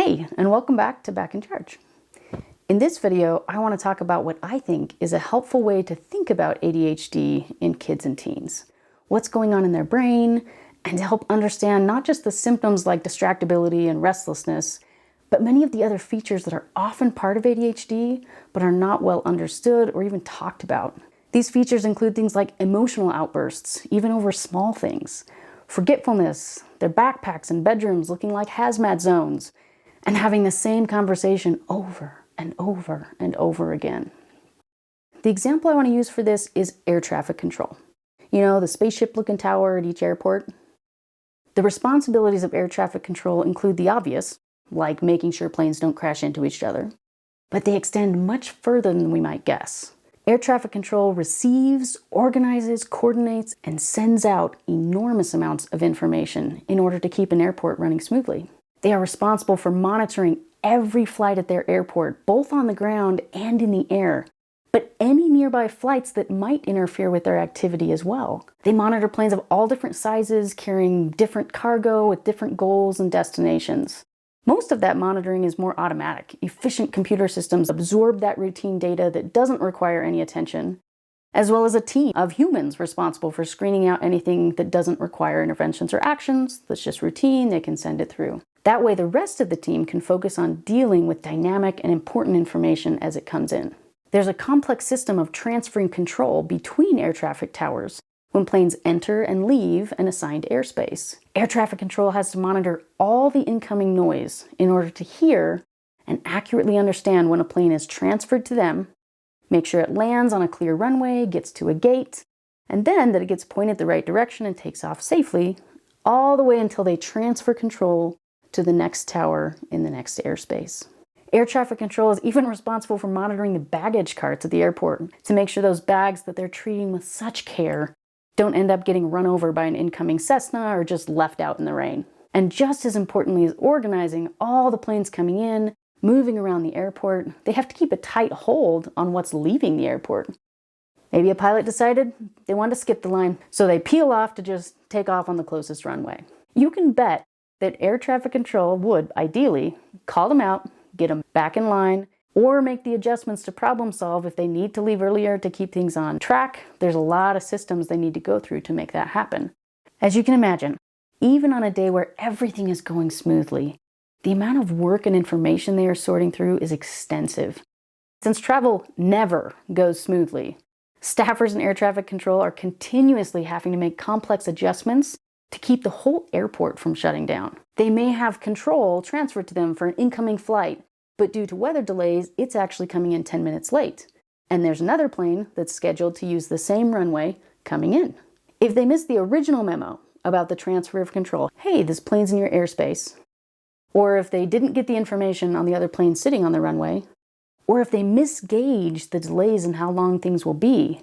Hey, and welcome back to Back in Charge. In this video, I want to talk about what I think is a helpful way to think about ADHD in kids and teens. What's going on in their brain, and to help understand not just the symptoms like distractibility and restlessness, but many of the other features that are often part of ADHD, but are not well understood or even talked about. These features include things like emotional outbursts, even over small things, forgetfulness, their backpacks and bedrooms looking like hazmat zones, and having the same conversation over and over and over again. The example I want to use for this is air traffic control. You know, the spaceship-looking tower at each airport? The responsibilities of air traffic control include the obvious, like making sure planes don't crash into each other, but they extend much further than we might guess. Air traffic control receives, organizes, coordinates, and sends out enormous amounts of information in order to keep an airport running smoothly. They are responsible for monitoring every flight at their airport, both on the ground and in the air, but any nearby flights that might interfere with their activity as well. They monitor planes of all different sizes, carrying different cargo with different goals and destinations. Most of that monitoring is more automatic. Efficient computer systems absorb that routine data that doesn't require any attention, as well as a team of humans responsible for screening out anything that doesn't require interventions or actions. That's just routine, they can send it through. That way, the rest of the team can focus on dealing with dynamic and important information as it comes in. There's a complex system of transferring control between air traffic towers when planes enter and leave an assigned airspace. Air traffic control has to monitor all the incoming noise in order to hear and accurately understand when a plane is transferred to them, make sure it lands on a clear runway, gets to a gate, and then that it gets pointed the right direction and takes off safely, all the way until they transfer control to the next tower in the next airspace. Air traffic control is even responsible for monitoring the baggage carts at the airport to make sure those bags that they're treating with such care don't end up getting run over by an incoming Cessna or just left out in the rain. And just as importantly as organizing all the planes coming in, moving around the airport, they have to keep a tight hold on what's leaving the airport. Maybe a pilot decided they wanted to skip the line, so they peel off to just take off on the closest runway. You can bet that air traffic control would, ideally, call them out, get them back in line, or make the adjustments to problem solve if they need to leave earlier to keep things on track. There's a lot of systems they need to go through to make that happen. As you can imagine, even on a day where everything is going smoothly, the amount of work and information they are sorting through is extensive. Since travel never goes smoothly, staffers in air traffic control are continuously having to make complex adjustments to keep the whole airport from shutting down. They may have control transferred to them for an incoming flight, but due to weather delays, it's actually coming in 10 minutes late. And there's another plane that's scheduled to use the same runway coming in. If they miss the original memo about the transfer of control, hey, this plane's in your airspace, or if they didn't get the information on the other plane sitting on the runway, or if they misgauge the delays and how long things will be,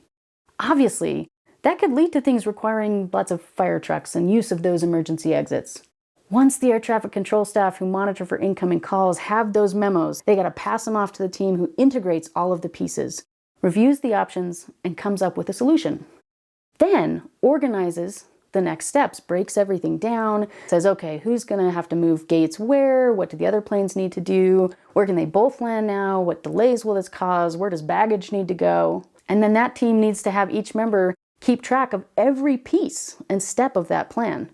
obviously, that could lead to things requiring lots of fire trucks and use of those emergency exits. Once the air traffic control staff who monitor for incoming calls have those memos, they gotta pass them off to the team who integrates all of the pieces, reviews the options, and comes up with a solution. Then organizes the next steps, breaks everything down, says, okay, who's gonna have to move gates where? What do the other planes need to do? Where can they both land now? What delays will this cause? Where does baggage need to go? And then that team needs to have each member keep track of every piece and step of that plan.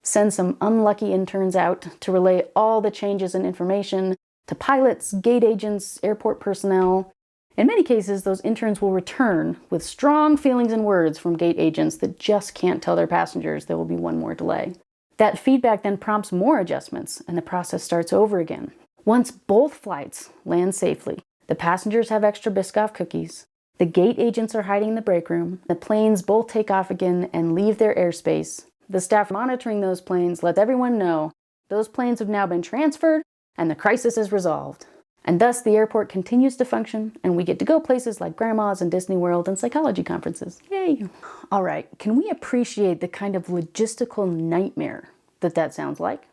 Send some unlucky interns out to relay all the changes in information to pilots, gate agents, airport personnel. In many cases, those interns will return with strong feelings and words from gate agents that just can't tell their passengers there will be one more delay. That feedback then prompts more adjustments, and the process starts over again. Once both flights land safely, the passengers have extra Biscoff cookies, the gate agents are hiding in the break room, the planes both take off again and leave their airspace. The staff monitoring those planes let everyone know those planes have now been transferred and the crisis is resolved. And thus the airport continues to function and we get to go places like Grandma's and Disney World and psychology conferences. Yay! All right, can we appreciate the kind of logistical nightmare that sounds like?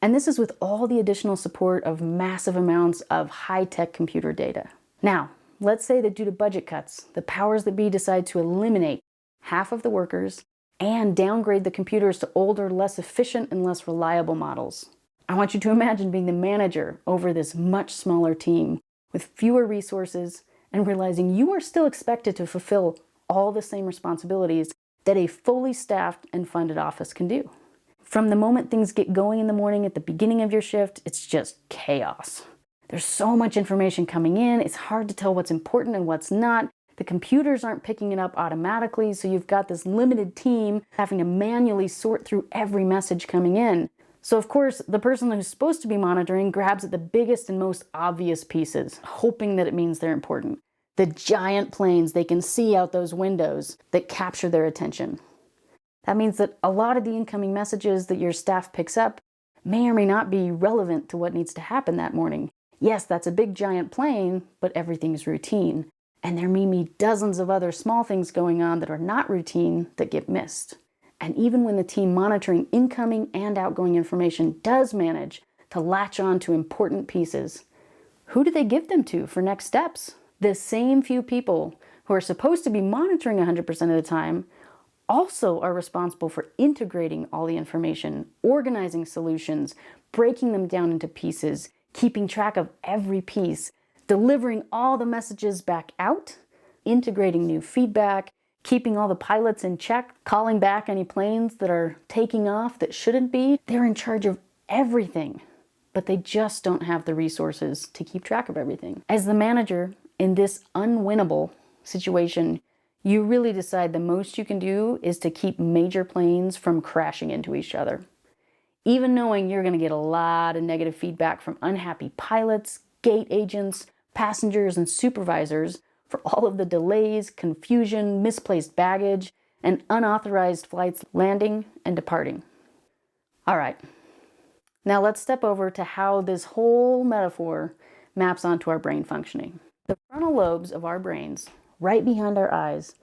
And this is with all the additional support of massive amounts of high-tech computer data. Now, let's say that due to budget cuts, the powers that be decide to eliminate half of the workers and downgrade the computers to older, less efficient, and less reliable models. I want you to imagine being the manager over this much smaller team with fewer resources and realizing you are still expected to fulfill all the same responsibilities that a fully staffed and funded office can do. From the moment things get going in the morning at the beginning of your shift, it's just chaos. There's so much information coming in, it's hard to tell what's important and what's not. The computers aren't picking it up automatically, so you've got this limited team having to manually sort through every message coming in. So of course, the person who's supposed to be monitoring grabs at the biggest and most obvious pieces, hoping that it means they're important. The giant planes they can see out those windows that capture their attention. That means that a lot of the incoming messages that your staff picks up may or may not be relevant to what needs to happen that morning. Yes, that's a big giant plane, but everything's routine. And there may be dozens of other small things going on that are not routine that get missed. And even when the team monitoring incoming and outgoing information does manage to latch on to important pieces, who do they give them to for next steps? The same few people who are supposed to be monitoring 100% of the time also are responsible for integrating all the information, organizing solutions, breaking them down into pieces, keeping track of every piece, delivering all the messages back out, integrating new feedback, keeping all the pilots in check, calling back any planes that are taking off that shouldn't be. They're in charge of everything, but they just don't have the resources to keep track of everything. As the manager in this unwinnable situation, you really decide the most you can do is to keep major planes from crashing into each other. Even knowing you're going to get a lot of negative feedback from unhappy pilots, gate agents, passengers, and supervisors for all of the delays, confusion, misplaced baggage, and unauthorized flights landing and departing. All right, now let's step over to how this whole metaphor maps onto our brain functioning. The frontal lobes of our brains, right behind our eyes,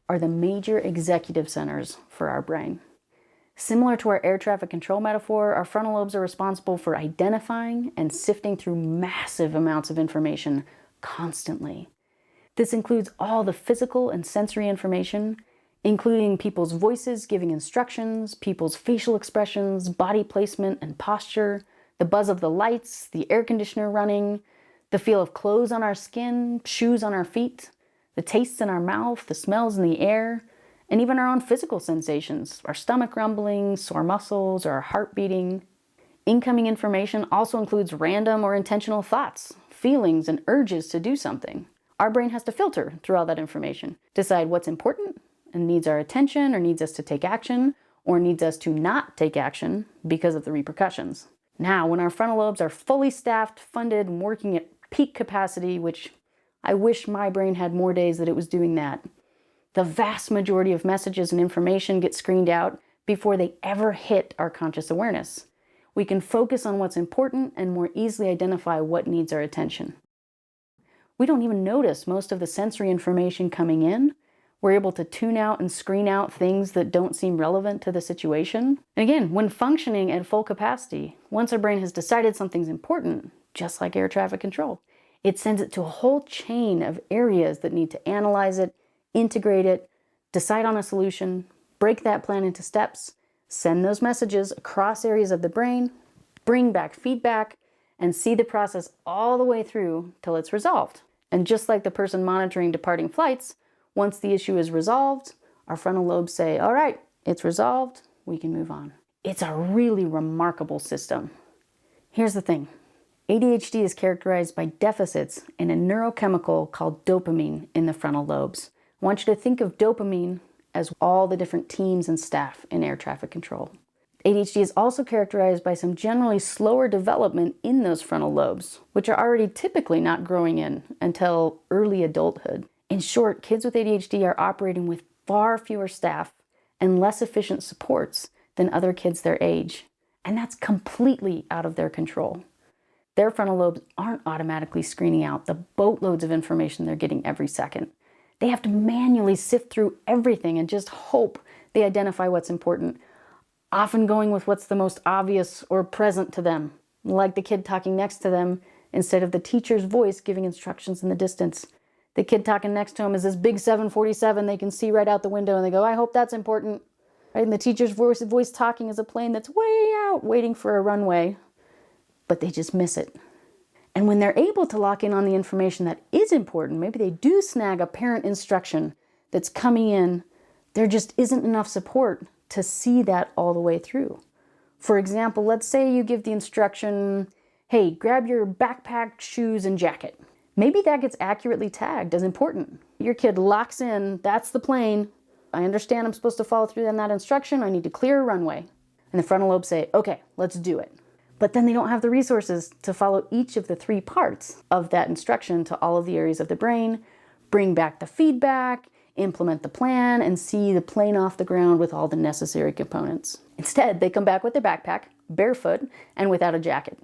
are the major executive centers for our brain. Similar to our air traffic control metaphor, our frontal lobes are responsible for identifying and sifting through massive amounts of information constantly. This includes all the physical and sensory information, including people's voices giving instructions, people's facial expressions, body placement and posture, the buzz of the lights, the air conditioner running, the feel of clothes on our skin, shoes on our feet, the tastes in our mouth, the smells in the air, and even our own physical sensations, our stomach rumbling, sore muscles, or our heart beating. Incoming information also includes random or intentional thoughts, feelings, and urges to do something. Our brain has to filter through all that information, decide what's important and needs our attention or needs us to take action or needs us to not take action because of the repercussions. Now, when our frontal lobes are fully staffed, funded, and working at peak capacity, which I wish my brain had more days that it was doing that, the vast majority of messages and information get screened out before they ever hit our conscious awareness. We can focus on what's important and more easily identify what needs our attention. We don't even notice most of the sensory information coming in. We're able to tune out and screen out things that don't seem relevant to the situation. And again, when functioning at full capacity, once our brain has decided something's important, just like air traffic control, it sends it to a whole chain of areas that need to analyze it, integrate it, decide on a solution, break that plan into steps, send those messages across areas of the brain, bring back feedback, and see the process all the way through till it's resolved. And just like the person monitoring departing flights, once the issue is resolved, our frontal lobes say, all right, it's resolved, we can move on. It's a really remarkable system. Here's the thing. ADHD is characterized by deficits in a neurochemical called dopamine in the frontal lobes. I want you to think of dopamine as all the different teams and staff in air traffic control. ADHD is also characterized by some generally slower development in those frontal lobes, which are already typically not growing in until early adulthood. In short, kids with ADHD are operating with far fewer staff and less efficient supports than other kids their age, and that's completely out of their control. Their frontal lobes aren't automatically screening out the boatloads of information they're getting every second. They have to manually sift through everything and just hope they identify what's important, often going with what's the most obvious or present to them, like the kid talking next to them instead of the teacher's voice giving instructions in the distance. The kid talking next to them is this big 747 they can see right out the window, and they go, I hope that's important. Right? And the teacher's voice talking is a plane that's way out waiting for a runway. but they just miss it. And when they're able to lock in on the information that is important, maybe they do snag a parent instruction that's coming in, there just isn't enough support to see that all the way through. For example, let's say you give the instruction, hey, grab your backpack, shoes, and jacket. Maybe that gets accurately tagged as important. Your kid locks in, that's the plane. I understand I'm supposed to follow through on that instruction. I need to clear a runway. And the frontal lobes say, okay, let's do it. But then they don't have the resources to follow each of the 3 parts of that instruction to all of the areas of the brain, bring back the feedback, implement the plan, and see the plane off the ground with all the necessary components. Instead, they come back with their backpack, barefoot, and without a jacket.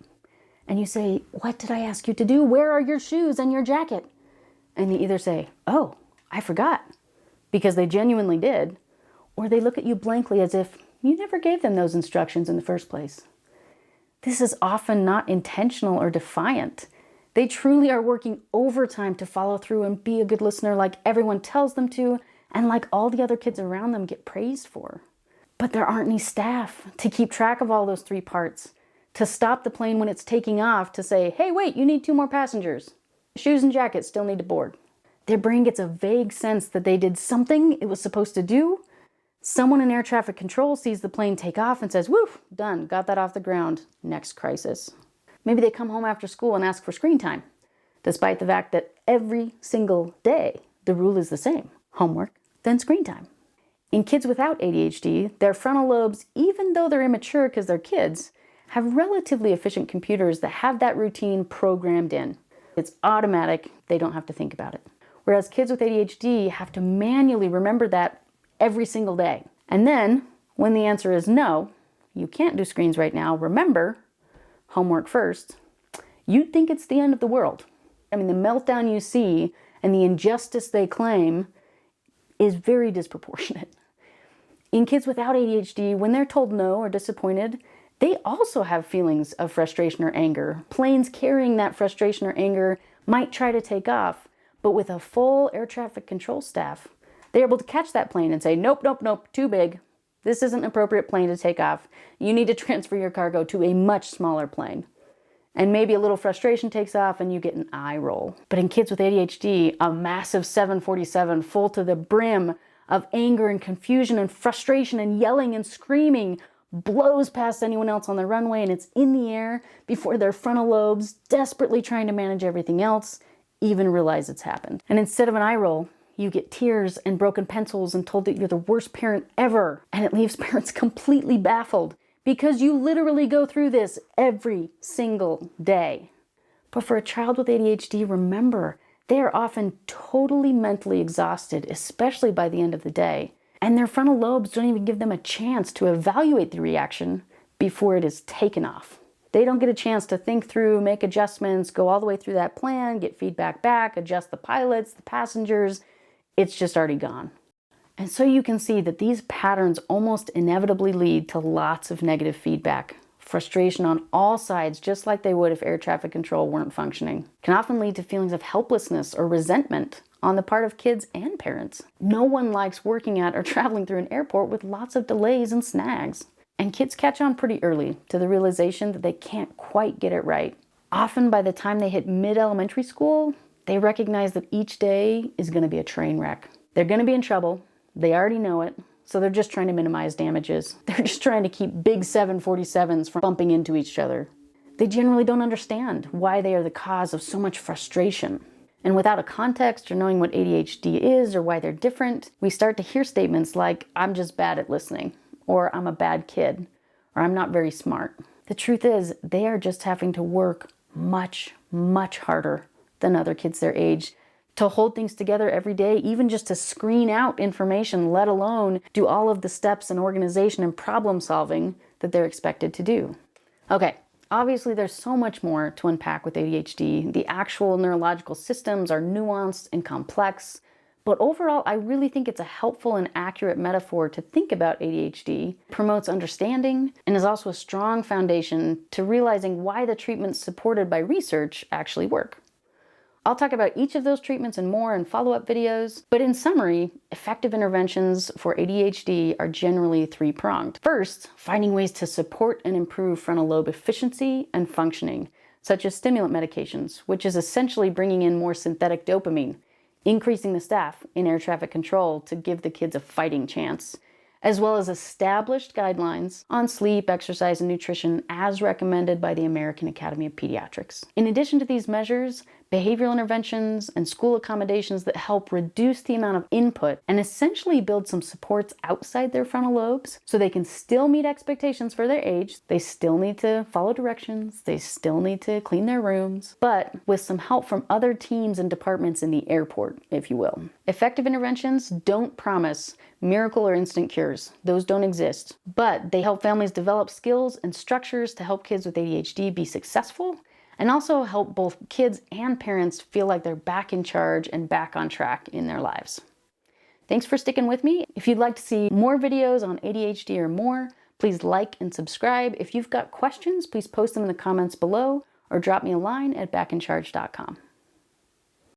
And you say, what did I ask you to do? Where are your shoes and your jacket? And they either say, oh, I forgot, because they genuinely did, or they look at you blankly as if you never gave them those instructions in the first place. This is often not intentional or defiant. They truly are working overtime to follow through and be a good listener like everyone tells them to, and like all the other kids around them get praised for. But there aren't any staff to keep track of all those 3 parts, to stop the plane when it's taking off, to say, hey, wait, you need 2 more passengers. Shoes and jackets still need to board. Their brain gets a vague sense that they did something it was supposed to do. Someone in air traffic control sees the plane take off and says, woo, done, got that off the ground, next crisis. Maybe they come home after school and ask for screen time, despite the fact that every single day the rule is the same, homework, then screen time. In kids without ADHD, their frontal lobes, even though they're immature because they're kids, have relatively efficient computers that have that routine programmed in. It's automatic, they don't have to think about it. Whereas kids with ADHD have to manually remember that every single day. And then, when the answer is no, you can't do screens right now, remember, homework first, you'd think it's the end of the world. I mean, the meltdown you see and the injustice they claim is very disproportionate. In kids without ADHD, when they're told no or disappointed, they also have feelings of frustration or anger. Planes carrying that frustration or anger might try to take off, but with a full air traffic control staff, they're able to catch that plane and say, nope, nope, nope, too big. This isn't an appropriate plane to take off. You need to transfer your cargo to a much smaller plane. And maybe a little frustration takes off and you get an eye roll. But in kids with ADHD, a massive 747 full to the brim of anger and confusion and frustration and yelling and screaming blows past anyone else on the runway, and it's in the air before their frontal lobes, desperately trying to manage everything else, even realize it's happened. And instead of an eye roll, you get tears and broken pencils and told that you're the worst parent ever. And it leaves parents completely baffled because you literally go through this every single day. But for a child with ADHD, remember, they are often totally mentally exhausted, especially by the end of the day. And their frontal lobes don't even give them a chance to evaluate the reaction before it is taken off. They don't get a chance to think through, make adjustments, go all the way through that plan, get feedback back, adjust the pilots, the passengers. It's just already gone. And so you can see that these patterns almost inevitably lead to lots of negative feedback. Frustration on all sides, just like they would if air traffic control weren't functioning. Can often lead to feelings of helplessness or resentment on the part of kids and parents. No one likes working at or traveling through an airport with lots of delays and snags. And kids catch on pretty early to the realization that they can't quite get it right. Often by the time they hit mid-elementary school, they recognize that each day is going to be a train wreck. They're going to be in trouble. They already know it. So they're just trying to minimize damages. They're just trying to keep big 747s from bumping into each other. They generally don't understand why they are the cause of so much frustration. And without a context or knowing what ADHD is or why they're different, we start to hear statements like, I'm just bad at listening, or I'm a bad kid, or I'm not very smart. The truth is, they are just having to work much, much harder than other kids their age to hold things together every day, even just to screen out information, let alone do all of the steps and organization and problem solving that they're expected to do. Okay, obviously there's so much more to unpack with ADHD. The actual neurological systems are nuanced and complex, but overall, I really think it's a helpful and accurate metaphor to think about ADHD, promotes understanding, and is also a strong foundation to realizing why the treatments supported by research actually work. I'll talk about each of those treatments and more in follow-up videos, but in summary, effective interventions for ADHD are generally three-pronged. First, finding ways to support and improve frontal lobe efficiency and functioning, such as stimulant medications, which is essentially bringing in more synthetic dopamine, increasing the staff in air traffic control to give the kids a fighting chance, as well as established guidelines on sleep, exercise, and nutrition as recommended by the American Academy of Pediatrics. In addition to these measures, behavioral interventions and school accommodations that help reduce the amount of input and essentially build some supports outside their frontal lobes so they can still meet expectations for their age. They still need to follow directions, they still need to clean their rooms, but with some help from other teams and departments in the airport, if you will. Effective interventions don't promise miracle or instant cures. Those don't exist, but they help families develop skills and structures to help kids with ADHD be successful, and also help both kids and parents feel like they're back in charge and back on track in their lives. Thanks for sticking with me. If you'd like to see more videos on ADHD or more, please like and subscribe. If you've got questions, please post them in the comments below or drop me a line at backincharge.com.